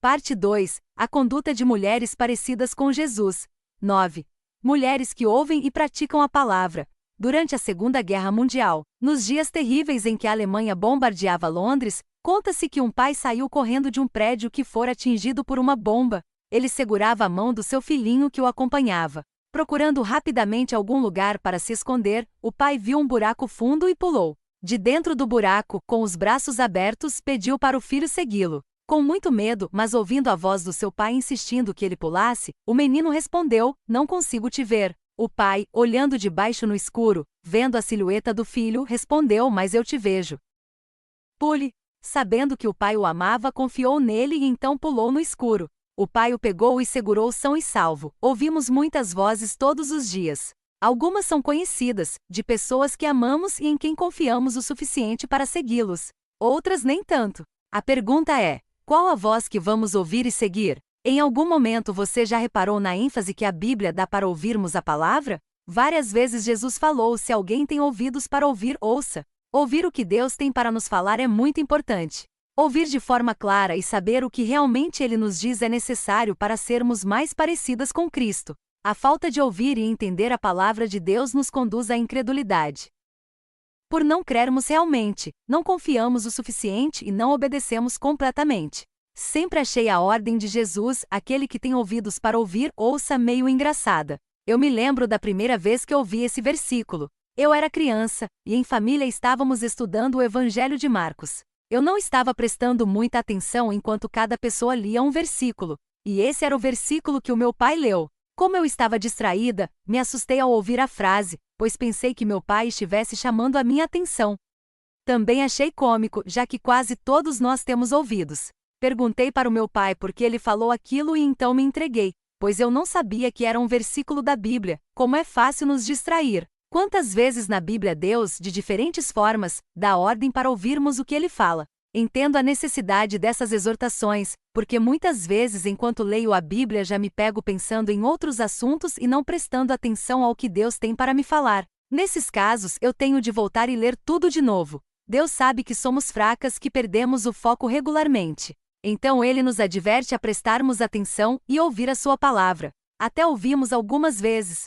Parte 2. A conduta de mulheres parecidas com Jesus. 9. Mulheres que ouvem e praticam a palavra. Durante a Segunda Guerra Mundial, nos dias terríveis em que a Alemanha bombardeava Londres, conta-se que um pai saiu correndo de um prédio que fora atingido por uma bomba. Ele segurava a mão do seu filhinho que o acompanhava. Procurando rapidamente algum lugar para se esconder, o pai viu um buraco fundo e pulou. De dentro do buraco, com os braços abertos, pediu para o filho segui-lo. Com muito medo, mas ouvindo a voz do seu pai insistindo que ele pulasse, o menino respondeu: "Não consigo te ver." O pai, olhando de baixo no escuro, vendo a silhueta do filho, respondeu: "Mas eu te vejo. Pule." Sabendo que o pai o amava, confiou nele e então pulou no escuro. O pai o pegou e segurou são e salvo. Ouvimos muitas vozes todos os dias. Algumas são conhecidas, de pessoas que amamos e em quem confiamos o suficiente para segui-los. Outras nem tanto. A pergunta é: qual a voz que vamos ouvir e seguir? Em algum momento você já reparou na ênfase que a Bíblia dá para ouvirmos a palavra? Várias vezes Jesus falou: "Se alguém tem ouvidos para ouvir, ouça." Ouvir o que Deus tem para nos falar é muito importante. Ouvir de forma clara e saber o que realmente Ele nos diz é necessário para sermos mais parecidas com Cristo. A falta de ouvir e entender a palavra de Deus nos conduz à incredulidade. Por não crermos realmente, não confiamos o suficiente e não obedecemos completamente. Sempre achei a ordem de Jesus, aquele que tem ouvidos para ouvir, ouça, meio engraçada. Eu me lembro da primeira vez que ouvi esse versículo. Eu era criança, e em família estávamos estudando o Evangelho de Marcos. Eu não estava prestando muita atenção enquanto cada pessoa lia um versículo, e esse era o versículo que o meu pai leu. Como eu estava distraída, me assustei ao ouvir a frase, pois pensei que meu pai estivesse chamando a minha atenção. Também achei cômico, já que quase todos nós temos ouvidos. Perguntei para o meu pai por que ele falou aquilo e então me entreguei, pois eu não sabia que era um versículo da Bíblia. Como é fácil nos distrair. Quantas vezes na Bíblia Deus, de diferentes formas, dá ordem para ouvirmos o que Ele fala. Entendo a necessidade dessas exortações, porque muitas vezes enquanto leio a Bíblia já me pego pensando em outros assuntos e não prestando atenção ao que Deus tem para me falar. Nesses casos, eu tenho de voltar e ler tudo de novo. Deus sabe que somos fracas, que perdemos o foco regularmente. Então Ele nos adverte a prestarmos atenção e ouvir a Sua palavra. Até ouvimos algumas vezes,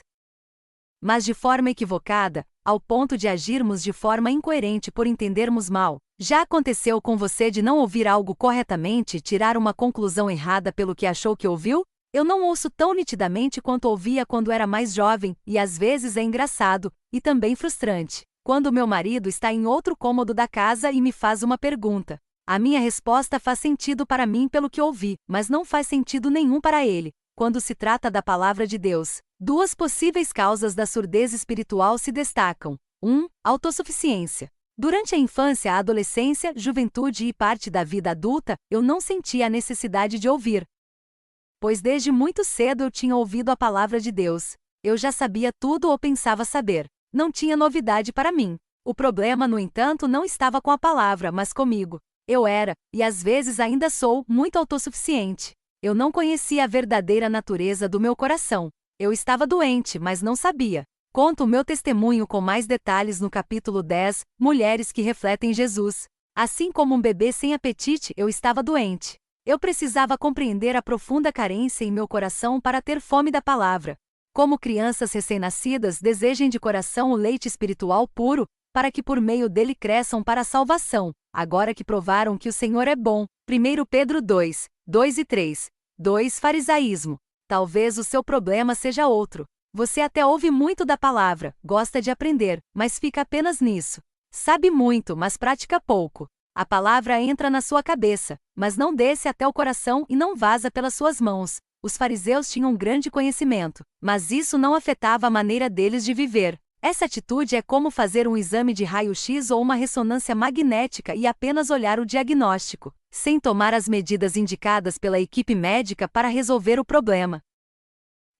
mas de forma equivocada, ao ponto de agirmos de forma incoerente por entendermos mal. Já aconteceu com você de não ouvir algo corretamente e tirar uma conclusão errada pelo que achou que ouviu? Eu não ouço tão nitidamente quanto ouvia quando era mais jovem, e às vezes é engraçado, e também frustrante, quando meu marido está em outro cômodo da casa e me faz uma pergunta. A minha resposta faz sentido para mim pelo que ouvi, mas não faz sentido nenhum para ele. Quando se trata da palavra de Deus, duas possíveis causas da surdez espiritual se destacam. 1. Autossuficiência. Durante a infância, a adolescência, juventude e parte da vida adulta, eu não sentia a necessidade de ouvir, pois desde muito cedo eu tinha ouvido a palavra de Deus. Eu já sabia tudo ou pensava saber. Não tinha novidade para mim. O problema, no entanto, não estava com a palavra, mas comigo. Eu era, e às vezes ainda sou, muito autossuficiente. Eu não conhecia a verdadeira natureza do meu coração. Eu estava doente, mas não sabia. Conto o meu testemunho com mais detalhes no capítulo 10, Mulheres que refletem Jesus. Assim como um bebê sem apetite, eu estava doente. Eu precisava compreender a profunda carência em meu coração para ter fome da palavra. Como crianças recém-nascidas desejem de coração o leite espiritual puro, para que por meio dele cresçam para a salvação, agora que provaram que o Senhor é bom. 1 Pedro 2, 2 e 3. 2. Farisaísmo. Talvez o seu problema seja outro. Você até ouve muito da palavra, gosta de aprender, mas fica apenas nisso. Sabe muito, mas pratica pouco. A palavra entra na sua cabeça, mas não desce até o coração e não vaza pelas suas mãos. Os fariseus tinham grande conhecimento, mas isso não afetava a maneira deles de viver. Essa atitude é como fazer um exame de raio-x ou uma ressonância magnética e apenas olhar o diagnóstico, sem tomar as medidas indicadas pela equipe médica para resolver o problema.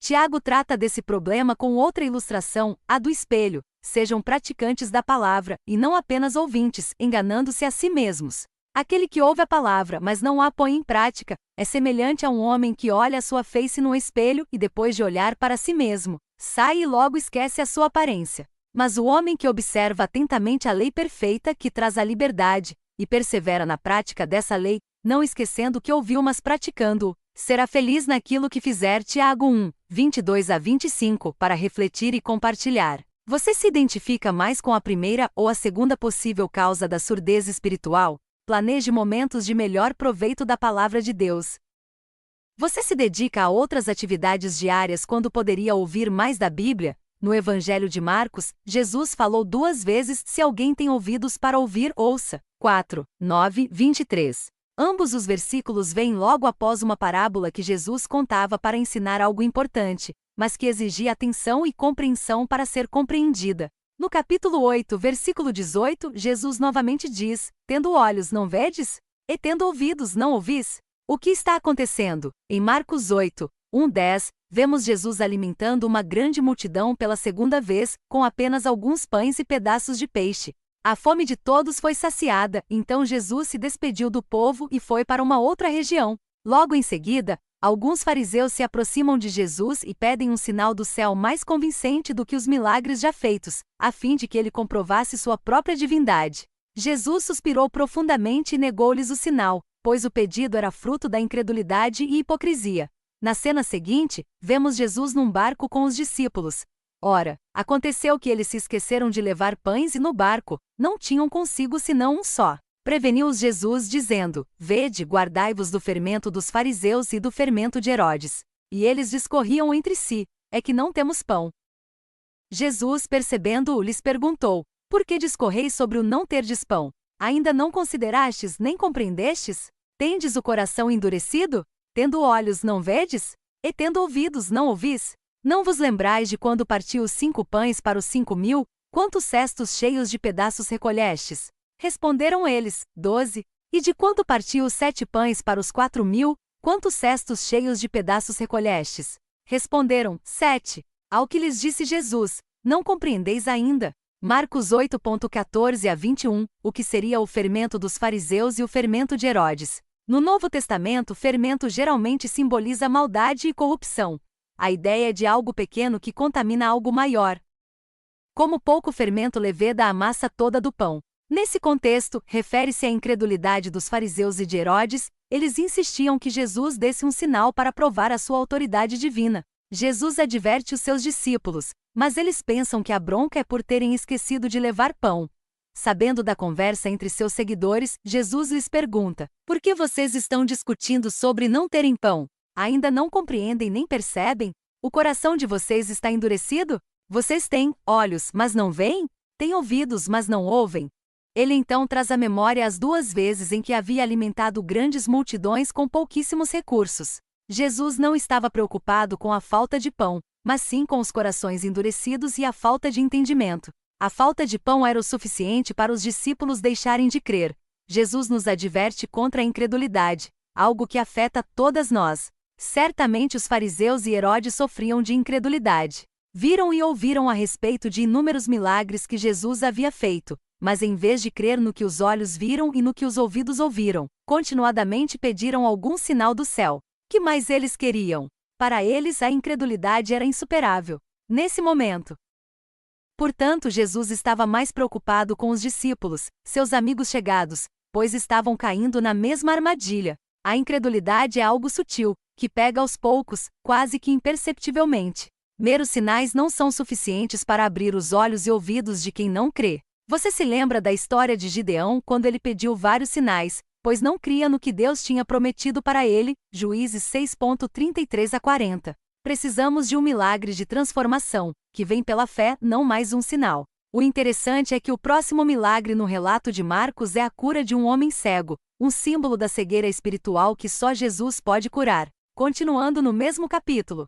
Tiago trata desse problema com outra ilustração, a do espelho. Sejam praticantes da palavra, e não apenas ouvintes, enganando-se a si mesmos. Aquele que ouve a palavra, mas não a põe em prática, é semelhante a um homem que olha a sua face no espelho e depois de olhar para si mesmo, sai e logo esquece a sua aparência. Mas o homem que observa atentamente a lei perfeita que traz a liberdade, e persevera na prática dessa lei, não esquecendo o que ouviu mas praticando-o, será feliz naquilo que fizer. Tiago 1, 22-25, para refletir e compartilhar. Você se identifica mais com a primeira ou a segunda possível causa da surdez espiritual? Planeje momentos de melhor proveito da palavra de Deus. Você se dedica a outras atividades diárias quando poderia ouvir mais da Bíblia? No Evangelho de Marcos, Jesus falou 2 vezes: se alguém tem ouvidos para ouvir, ouça. 4, 9, 23. Ambos os versículos vêm logo após uma parábola que Jesus contava para ensinar algo importante, mas que exigia atenção e compreensão para ser compreendida. No capítulo 8, versículo 18, Jesus novamente diz: tendo olhos não vedes? E tendo ouvidos não ouvis? O que está acontecendo? Em Marcos 8, 1-10, vemos Jesus alimentando uma grande multidão pela segunda vez, com apenas alguns pães e pedaços de peixe. A fome de todos foi saciada, então Jesus se despediu do povo e foi para uma outra região. Logo em seguida, alguns fariseus se aproximam de Jesus e pedem um sinal do céu mais convincente do que os milagres já feitos, a fim de que ele comprovasse sua própria divindade. Jesus suspirou profundamente e negou-lhes o sinal, pois o pedido era fruto da incredulidade e hipocrisia. Na cena seguinte, vemos Jesus num barco com os discípulos. Ora, aconteceu que eles se esqueceram de levar pães e no barco não tinham consigo senão um só. Preveniu-os Jesus dizendo: vede, guardai-vos do fermento dos fariseus e do fermento de Herodes. E eles discorriam entre si: é que não temos pão. Jesus, percebendo-o, lhes perguntou: por que discorreis sobre o não terdes pão? Ainda não considerastes nem compreendestes? Tendes o coração endurecido? Tendo olhos não vedes? E tendo ouvidos não ouvis? Não vos lembrais de quando partiu os 5 pães para os 5.000, quantos cestos cheios de pedaços recolhestes? Responderam eles: 12. E de quanto partiu os 7 pães para os 4.000, quantos cestos cheios de pedaços recolhestes? Responderam: 7. Ao que lhes disse Jesus: não compreendeis ainda? Marcos 8.14-21, o que seria o fermento dos fariseus e o fermento de Herodes. No Novo Testamento, fermento geralmente simboliza maldade e corrupção. A ideia é de algo pequeno que contamina algo maior. Como pouco fermento leveda a massa toda do pão. Nesse contexto, refere-se à incredulidade dos fariseus e de Herodes. Eles insistiam que Jesus desse um sinal para provar a sua autoridade divina. Jesus adverte os seus discípulos, mas eles pensam que a bronca é por terem esquecido de levar pão. Sabendo da conversa entre seus seguidores, Jesus lhes pergunta: por que vocês estão discutindo sobre não terem pão? Ainda não compreendem nem percebem? O coração de vocês está endurecido? Vocês têm olhos, mas não veem? Têm ouvidos, mas não ouvem? Ele então traz à memória as 2 vezes em que havia alimentado grandes multidões com pouquíssimos recursos. Jesus não estava preocupado com a falta de pão, mas sim com os corações endurecidos e a falta de entendimento. A falta de pão era o suficiente para os discípulos deixarem de crer. Jesus nos adverte contra a incredulidade, algo que afeta todas nós. Certamente os fariseus e Herodes sofriam de incredulidade. Viram e ouviram a respeito de inúmeros milagres que Jesus havia feito, mas em vez de crer no que os olhos viram e no que os ouvidos ouviram, continuadamente pediram algum sinal do céu. Que mais eles queriam? Para eles a incredulidade era insuperável. Nesse momento, portanto, Jesus estava mais preocupado com os discípulos, seus amigos chegados, pois estavam caindo na mesma armadilha. A incredulidade é algo sutil, que pega aos poucos, quase que imperceptivelmente. Meros sinais não são suficientes para abrir os olhos e ouvidos de quem não crê. Você se lembra da história de Gideão quando ele pediu vários sinais, pois não cria no que Deus tinha prometido para ele, Juízes 6.33-40. Precisamos de um milagre de transformação, que vem pela fé, não mais um sinal. O interessante é que o próximo milagre no relato de Marcos é a cura de um homem cego, um símbolo da cegueira espiritual que só Jesus pode curar. Continuando no mesmo capítulo.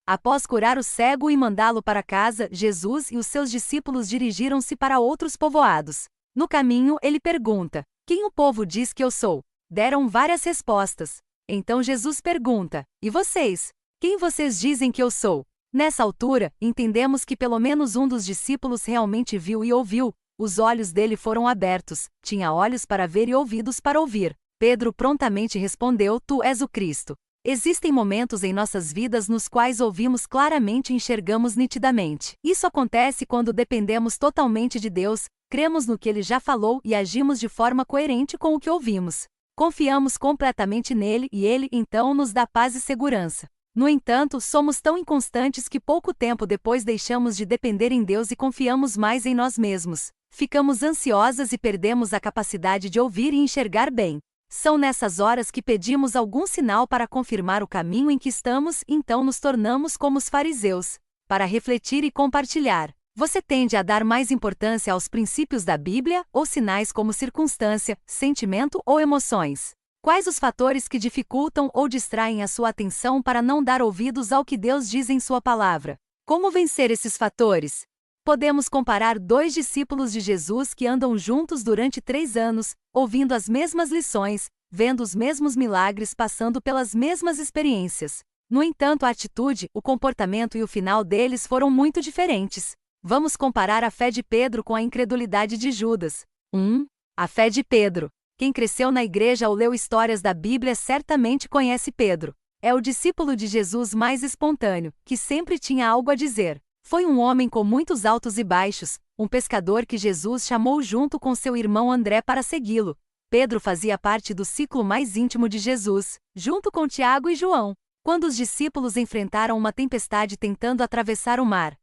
Após curar o cego e mandá-lo para casa, Jesus e os seus discípulos dirigiram-se para outros povoados. No caminho, ele pergunta: quem o povo diz que eu sou? Deram várias respostas. Então Jesus pergunta: e vocês? Quem vocês dizem que eu sou? Nessa altura, entendemos que pelo menos um dos discípulos realmente viu e ouviu. Os olhos dele foram abertos, tinha olhos para ver e ouvidos para ouvir. Pedro prontamente respondeu: tu és o Cristo. Existem momentos em nossas vidas nos quais ouvimos claramente e enxergamos nitidamente. Isso acontece quando dependemos totalmente de Deus, Cremos no que ele já falou e agimos de forma coerente com o que ouvimos. Confiamos completamente nele e ele, então, nos dá paz e segurança. No entanto, somos tão inconstantes que pouco tempo depois deixamos de depender em Deus e confiamos mais em nós mesmos. Ficamos ansiosas e perdemos a capacidade de ouvir e enxergar bem. São nessas horas que pedimos algum sinal para confirmar o caminho em que estamos, então nos tornamos como os fariseus. Para refletir e compartilhar. Você tende a dar mais importância aos princípios da Bíblia ou sinais como circunstância, sentimento ou emoções? Quais os fatores que dificultam ou distraem a sua atenção para não dar ouvidos ao que Deus diz em sua palavra? Como vencer esses fatores? Podemos comparar dois discípulos de Jesus que andam juntos durante 3 anos, ouvindo as mesmas lições, vendo os mesmos milagres, passando pelas mesmas experiências. No entanto, a atitude, o comportamento e o final deles foram muito diferentes. Vamos comparar a fé de Pedro com a incredulidade de Judas. 1. A fé de Pedro. Quem cresceu na igreja ou leu histórias da Bíblia certamente conhece Pedro. É o discípulo de Jesus mais espontâneo, que sempre tinha algo a dizer. Foi um homem com muitos altos e baixos, um pescador que Jesus chamou junto com seu irmão André para segui-lo. Pedro fazia parte do ciclo mais íntimo de Jesus, junto com Tiago e João, quando os discípulos enfrentaram uma tempestade tentando atravessar o mar.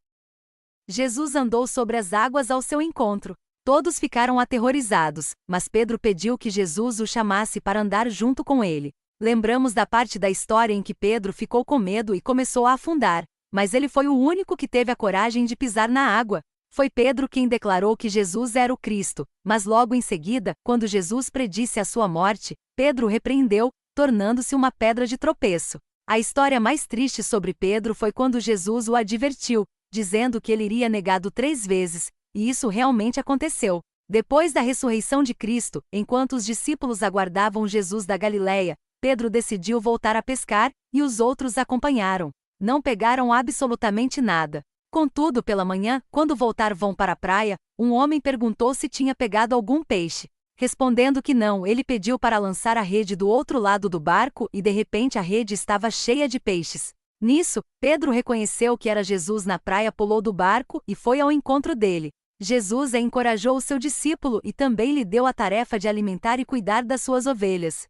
Jesus andou sobre as águas ao seu encontro. Todos ficaram aterrorizados, mas Pedro pediu que Jesus o chamasse para andar junto com ele. Lembramos da parte da história em que Pedro ficou com medo e começou a afundar, mas ele foi o único que teve a coragem de pisar na água. Foi Pedro quem declarou que Jesus era o Cristo, mas logo em seguida, quando Jesus predisse a sua morte, Pedro o repreendeu, tornando-se uma pedra de tropeço. A história mais triste sobre Pedro foi quando Jesus o advertiu, dizendo que ele iria negado 3 vezes, e isso realmente aconteceu. Depois da ressurreição de Cristo, enquanto os discípulos aguardavam Jesus da Galileia, Pedro decidiu voltar a pescar, e os outros acompanharam. Não pegaram absolutamente nada. Contudo, pela manhã, quando vão para a praia, um homem perguntou se tinha pegado algum peixe. Respondendo que não, ele pediu para lançar a rede do outro lado do barco e de repente a rede estava cheia de peixes. Nisso, Pedro reconheceu que era Jesus na praia, pulou do barco e foi ao encontro dele. Jesus encorajou o seu discípulo e também lhe deu a tarefa de alimentar e cuidar das suas ovelhas.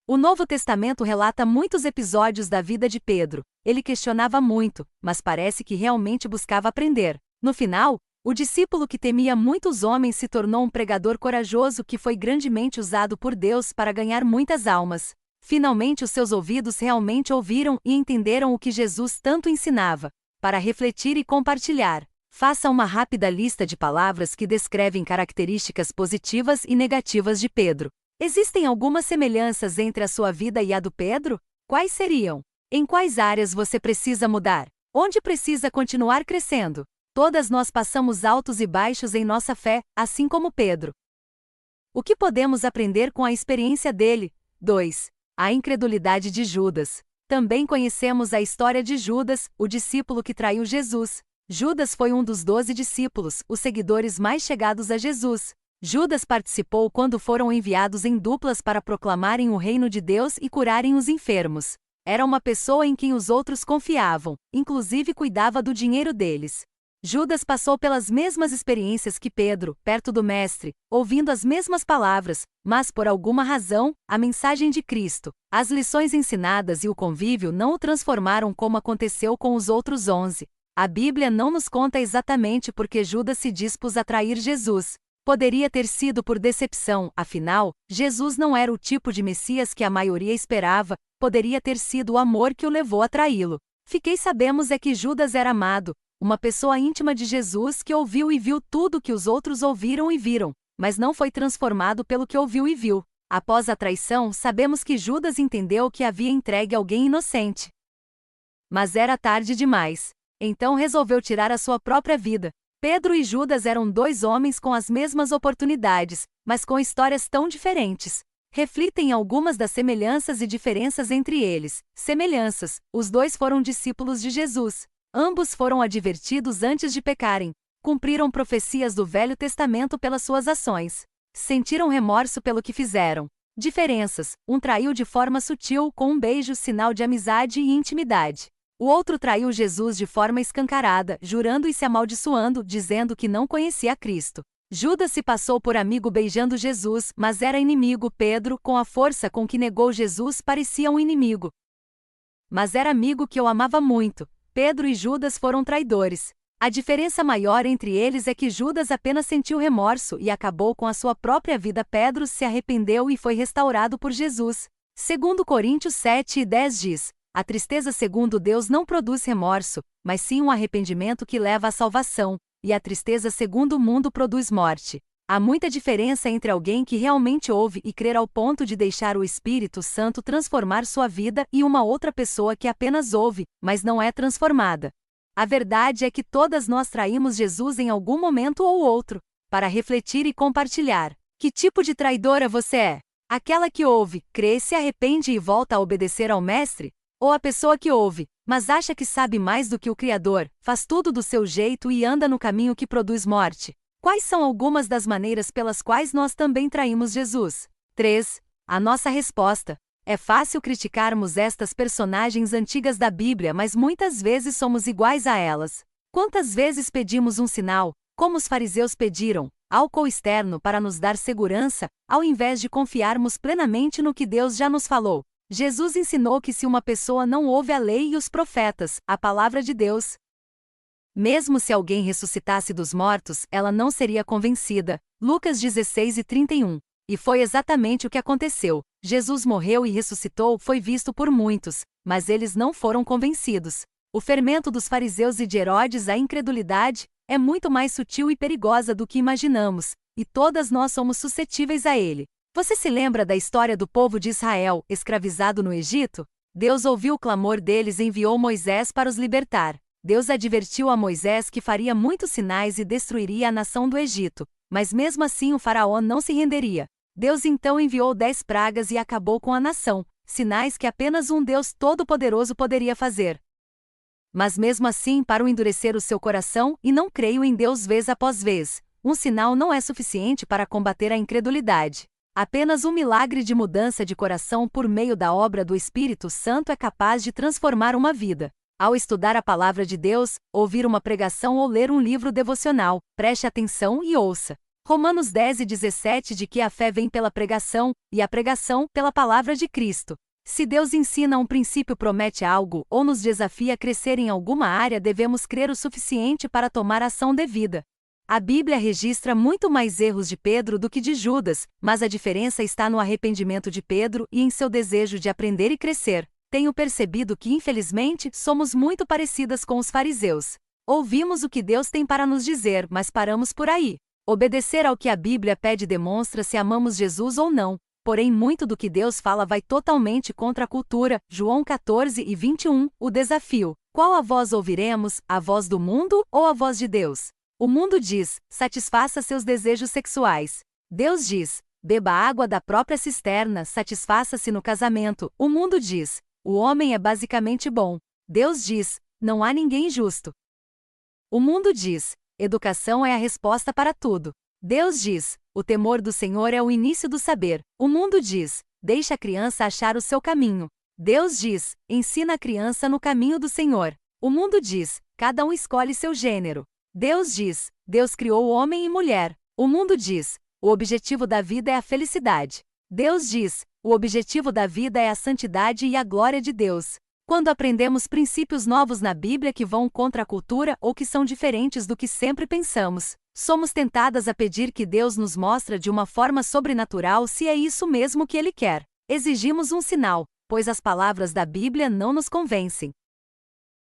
O Novo Testamento relata muitos episódios da vida de Pedro. Ele questionava muito, mas parece que realmente buscava aprender. No final, o discípulo que temia muitos homens se tornou um pregador corajoso que foi grandemente usado por Deus para ganhar muitas almas. Finalmente os seus ouvidos realmente ouviram e entenderam o que Jesus tanto ensinava. Para refletir e compartilhar, faça uma rápida lista de palavras que descrevem características positivas e negativas de Pedro. Existem algumas semelhanças entre a sua vida e a do Pedro? Quais seriam? Em quais áreas você precisa mudar? Onde precisa continuar crescendo? Todas nós passamos altos e baixos em nossa fé, assim como Pedro. O que podemos aprender com a experiência dele? 2. A incredulidade de Judas. Também conhecemos a história de Judas, o discípulo que traiu Jesus. Judas foi um dos 12 discípulos, os seguidores mais chegados a Jesus. Judas participou quando foram enviados em duplas para proclamarem o reino de Deus e curarem os enfermos. Era uma pessoa em quem os outros confiavam, inclusive cuidava do dinheiro deles. Judas passou pelas mesmas experiências que Pedro, perto do Mestre, ouvindo as mesmas palavras, mas por alguma razão, a mensagem de Cristo, as lições ensinadas e o convívio não o transformaram como aconteceu com os outros 11. A Bíblia não nos conta exatamente por que Judas se dispôs a trair Jesus. Poderia ter sido por decepção, afinal, Jesus não era o tipo de Messias que a maioria esperava, poderia ter sido o amor que o levou a traí-lo. Sabemos é que Judas era amado, uma pessoa íntima de Jesus que ouviu e viu tudo que os outros ouviram e viram, mas não foi transformado pelo que ouviu e viu. Após a traição, sabemos que Judas entendeu que havia entregue alguém inocente. Mas era tarde demais. Então resolveu tirar a sua própria vida. Pedro e Judas eram 2 homens com as mesmas oportunidades, mas com histórias tão diferentes. Reflita em algumas das semelhanças e diferenças entre eles. Semelhanças: os 2 foram discípulos de Jesus. Ambos foram advertidos antes de pecarem. Cumpriram profecias do Velho Testamento pelas suas ações. Sentiram remorso pelo que fizeram. Diferenças: um traiu de forma sutil, com um beijo, sinal de amizade e intimidade. O outro traiu Jesus de forma escancarada, jurando e se amaldiçoando, dizendo que não conhecia Cristo. Judas se passou por amigo beijando Jesus, mas era inimigo. Pedro, com a força com que negou Jesus, parecia um inimigo. Mas era amigo que o amava muito. Pedro e Judas foram traidores. A diferença maior entre eles é que Judas apenas sentiu remorso e acabou com a sua própria vida. Pedro se arrependeu e foi restaurado por Jesus. Segundo Coríntios 7:10 diz: a tristeza segundo Deus não produz remorso, mas sim um arrependimento que leva à salvação, e a tristeza segundo o mundo produz morte. Há muita diferença entre alguém que realmente ouve e crer ao ponto de deixar o Espírito Santo transformar sua vida e uma outra pessoa que apenas ouve, mas não é transformada. A verdade é que todas nós traímos Jesus em algum momento ou outro, para refletir e compartilhar. Que tipo de traidora você é? Aquela que ouve, crê, se arrepende e volta a obedecer ao Mestre? Ou a pessoa que ouve, mas acha que sabe mais do que o Criador, faz tudo do seu jeito e anda no caminho que produz morte? Quais são algumas das maneiras pelas quais nós também traímos Jesus? 3. A nossa resposta. É fácil criticarmos estas personagens antigas da Bíblia, mas muitas vezes somos iguais a elas. Quantas vezes pedimos um sinal, como os fariseus pediram, álcool externo para nos dar segurança, ao invés de confiarmos plenamente no que Deus já nos falou? Jesus ensinou que se uma pessoa não ouve a lei e os profetas, a palavra de Deus, mesmo se alguém ressuscitasse dos mortos, ela não seria convencida. Lucas 16:31. E foi exatamente o que aconteceu. Jesus morreu e ressuscitou, foi visto por muitos, mas eles não foram convencidos. O fermento dos fariseus e de Herodes, a incredulidade, é muito mais sutil e perigosa do que imaginamos, e todas nós somos suscetíveis a ele. Você se lembra da história do povo de Israel, escravizado no Egito? Deus ouviu o clamor deles e enviou Moisés para os libertar. Deus advertiu a Moisés que faria muitos sinais e destruiria a nação do Egito, mas mesmo assim o faraó não se renderia. Deus então enviou 10 pragas e acabou com a nação, sinais que apenas um Deus todo-poderoso poderia fazer. Mas mesmo assim, para o endurecer o seu coração, e não creio em Deus vez após vez, um sinal não é suficiente para combater a incredulidade. Apenas um milagre de mudança de coração por meio da obra do Espírito Santo é capaz de transformar uma vida. Ao estudar a palavra de Deus, ouvir uma pregação ou ler um livro devocional, preste atenção e ouça. Romanos 10:17 de que a fé vem pela pregação, e a pregação pela palavra de Cristo. Se Deus ensina um princípio, promete algo, ou nos desafia a crescer em alguma área, devemos crer o suficiente para tomar ação devida. A Bíblia registra muito mais erros de Pedro do que de Judas, mas a diferença está no arrependimento de Pedro e em seu desejo de aprender e crescer. Tenho percebido que, infelizmente, somos muito parecidas com os fariseus. Ouvimos o que Deus tem para nos dizer, mas paramos por aí. Obedecer ao que a Bíblia pede demonstra se amamos Jesus ou não, porém muito do que Deus fala vai totalmente contra a cultura. João 14:21, o desafio. Qual a voz ouviremos, a voz do mundo ou a voz de Deus? O mundo diz, satisfaça seus desejos sexuais. Deus diz, beba água da própria cisterna, satisfaça-se no casamento. O mundo diz, o homem é basicamente bom. Deus diz, não há ninguém justo. O mundo diz, educação é a resposta para tudo. Deus diz, o temor do Senhor é o início do saber. O mundo diz, deixa a criança achar o seu caminho. Deus diz, ensina a criança no caminho do Senhor. O mundo diz, cada um escolhe seu gênero. Deus diz, Deus criou homem e mulher. O mundo diz, o objetivo da vida é a felicidade. Deus diz, o objetivo da vida é a santidade e a glória de Deus. Quando aprendemos princípios novos na Bíblia que vão contra a cultura ou que são diferentes do que sempre pensamos, somos tentadas a pedir que Deus nos mostre de uma forma sobrenatural se é isso mesmo que Ele quer. Exigimos um sinal, pois as palavras da Bíblia não nos convencem.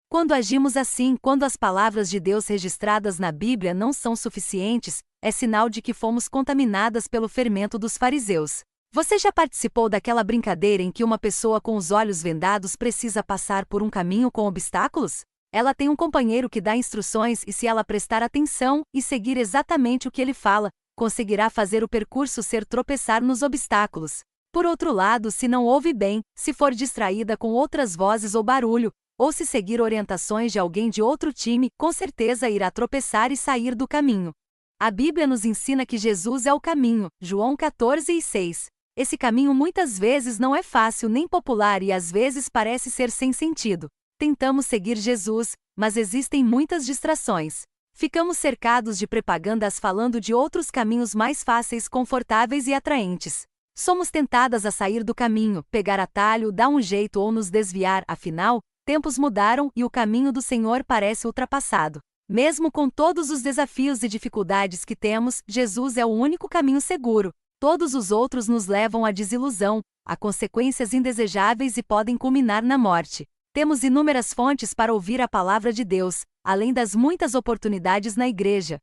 Quando agimos assim, quando as palavras de Deus registradas na Bíblia não são suficientes, é sinal de que fomos contaminadas pelo fermento dos fariseus. Você já participou daquela brincadeira em que uma pessoa com os olhos vendados precisa passar por um caminho com obstáculos? Ela tem um companheiro que dá instruções e, se ela prestar atenção e seguir exatamente o que ele fala, conseguirá fazer o percurso sem tropeçar nos obstáculos. Por outro lado, se não ouve bem, se for distraída com outras vozes ou barulho, ou se seguir orientações de alguém de outro time, com certeza irá tropeçar e sair do caminho. A Bíblia nos ensina que Jesus é o caminho, João 14:6. Esse caminho muitas vezes não é fácil nem popular e às vezes parece ser sem sentido. Tentamos seguir Jesus, mas existem muitas distrações. Ficamos cercados de propagandas falando de outros caminhos mais fáceis, confortáveis e atraentes. Somos tentadas a sair do caminho, pegar atalho, dar um jeito ou nos desviar, afinal, tempos mudaram e o caminho do Senhor parece ultrapassado. Mesmo com todos os desafios e dificuldades que temos, Jesus é o único caminho seguro. Todos os outros nos levam à desilusão, a consequências indesejáveis e podem culminar na morte. Temos inúmeras fontes para ouvir a palavra de Deus, além das muitas oportunidades na igreja,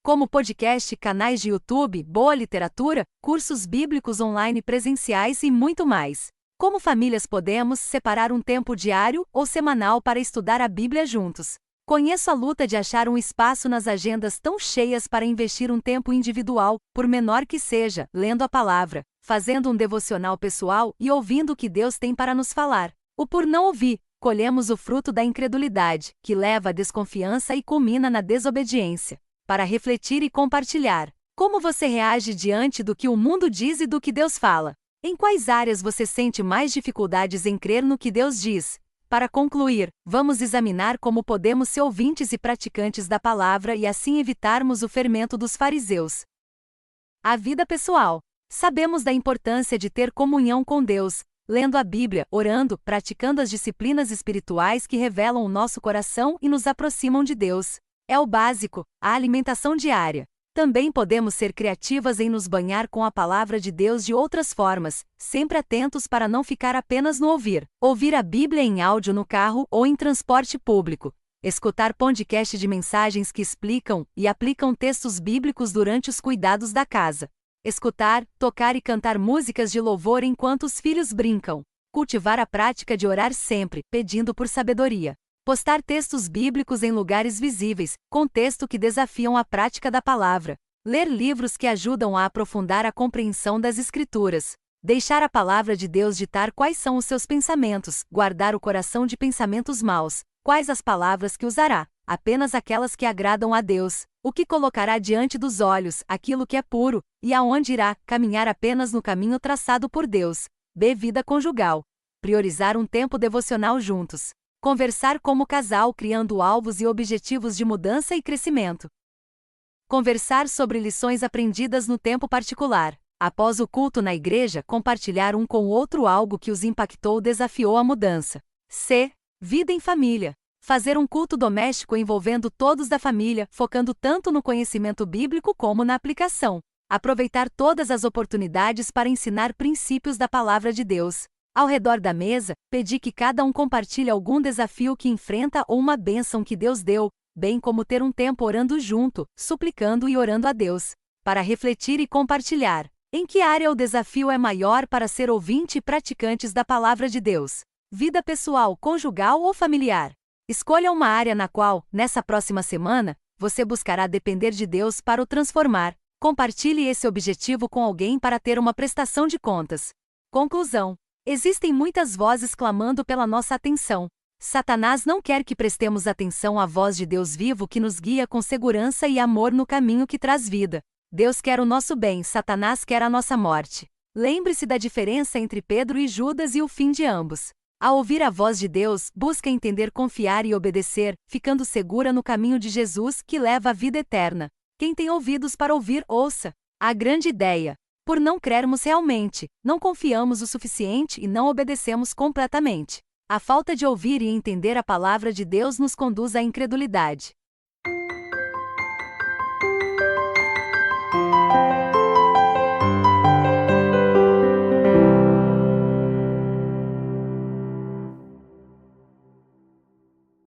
como podcast, canais de YouTube, boa literatura, cursos bíblicos online presenciais e muito mais. Como famílias podemos separar um tempo diário ou semanal para estudar a Bíblia juntos? Conheço a luta de achar um espaço nas agendas tão cheias para investir um tempo individual, por menor que seja, lendo a palavra, fazendo um devocional pessoal e ouvindo o que Deus tem para nos falar. O por não ouvir, colhemos o fruto da incredulidade, que leva à desconfiança e culmina na desobediência. Para refletir e compartilhar. Como você reage diante do que o mundo diz e do que Deus fala? Em quais áreas você sente mais dificuldades em crer no que Deus diz? Para concluir, vamos examinar como podemos ser ouvintes e praticantes da palavra e assim evitarmos o fermento dos fariseus. A vida pessoal. Sabemos da importância de ter comunhão com Deus, lendo a Bíblia, orando, praticando as disciplinas espirituais que revelam o nosso coração e nos aproximam de Deus. É o básico, a alimentação diária. Também podemos ser criativas em nos banhar com a palavra de Deus de outras formas, sempre atentos para não ficar apenas no ouvir. Ouvir a Bíblia em áudio no carro ou em transporte público. Escutar podcast de mensagens que explicam e aplicam textos bíblicos durante os cuidados da casa. Escutar, tocar e cantar músicas de louvor enquanto os filhos brincam. Cultivar a prática de orar sempre, pedindo por sabedoria. Postar textos bíblicos em lugares visíveis, com texto que desafiam a prática da palavra. Ler livros que ajudam a aprofundar a compreensão das Escrituras. Deixar a palavra de Deus ditar quais são os seus pensamentos, guardar o coração de pensamentos maus. Quais as palavras que usará? Apenas aquelas que agradam a Deus. O que colocará diante dos olhos, aquilo que é puro, e aonde irá, caminhar apenas no caminho traçado por Deus. B. Vida conjugal. Priorizar um tempo devocional juntos. Conversar como casal criando alvos e objetivos de mudança e crescimento. Conversar sobre lições aprendidas no tempo particular. Após o culto na igreja, compartilhar um com o outro algo que os impactou ou desafiou a mudança. C. Vida em família. Fazer um culto doméstico envolvendo todos da família, focando tanto no conhecimento bíblico como na aplicação. Aproveitar todas as oportunidades para ensinar princípios da palavra de Deus. Ao redor da mesa, pedi que cada um compartilhe algum desafio que enfrenta ou uma bênção que Deus deu, bem como ter um tempo orando junto, suplicando e orando a Deus. Para refletir e compartilhar. Em que área o desafio é maior para ser ouvinte e praticantes da palavra de Deus? Vida pessoal, conjugal ou familiar? Escolha uma área na qual, nessa próxima semana, você buscará depender de Deus para o transformar. Compartilhe esse objetivo com alguém para ter uma prestação de contas. Conclusão. Existem muitas vozes clamando pela nossa atenção. Satanás não quer que prestemos atenção à voz de Deus vivo que nos guia com segurança e amor no caminho que traz vida. Deus quer o nosso bem, Satanás quer a nossa morte. Lembre-se da diferença entre Pedro e Judas e o fim de ambos. Ao ouvir a voz de Deus, busca entender, confiar e obedecer, ficando segura no caminho de Jesus que leva à vida eterna. Quem tem ouvidos para ouvir, ouça. A grande ideia. Por não crermos realmente, não confiamos o suficiente e não obedecemos completamente. A falta de ouvir e entender a palavra de Deus nos conduz à incredulidade.